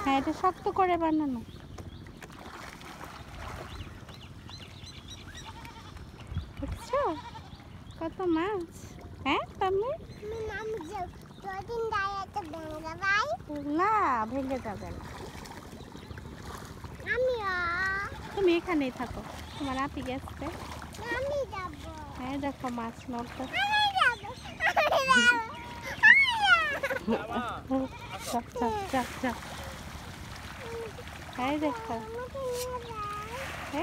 হ্যাঁ, এটা শক্ত করে বানানো। দেখছো কত মাছ? হ্যাঁ তুমি না, ভেঙে যাবে না। তুমি এখানেই থাকো, তোমার আপি গেছে। হ্যাঁ দেখো মাছ নড়তে। এই দেখো,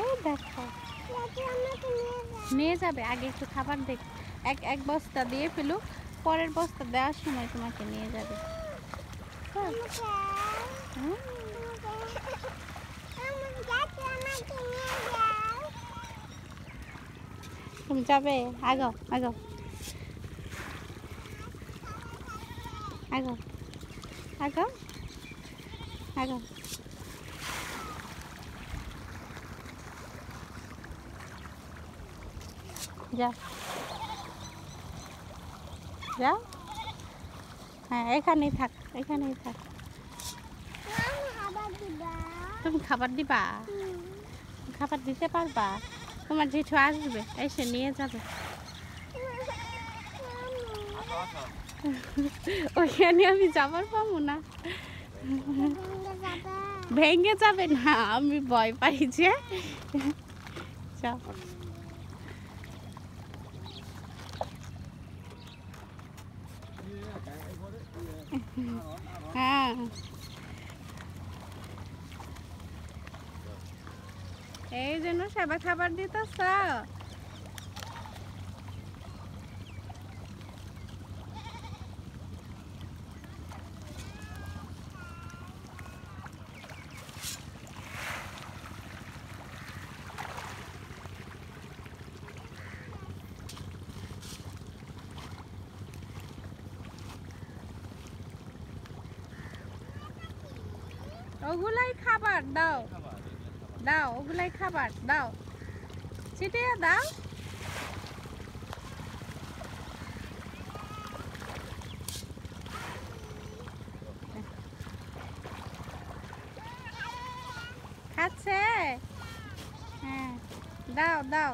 এই দেখো নিয়ে যাবে। আগে একটু খাবার দেখ, এক বস্তা দিয়ে ফেলু, পরের বস্তা দেওয়ার সময় তোমাকে নিয়ে যাবে। তুমি যাবে? আগাও আগাও আগাও আগাও আগাও। যাও যাও। হ্যাঁ এখানেই থাক, এখানেই থাক। তুমি খাবার দিবা? খাবার দিতে পারবা? তোমার জেঠু আসবে, এসে নিয়ে যাবে। ওইখানে আমি যাবার পাবো না। ভেঙে যাবে না, আমি ভয় পাই যে। যাও। হ্যাঁ এই জন্য সবাই খাবার দিতেছ। ওগুলাই খাবার দাও, দাও ওগুলাই খাবার দাও, ছিটিয়ে দাও। খাচ্ছে? হ্যাঁ দাও দাও।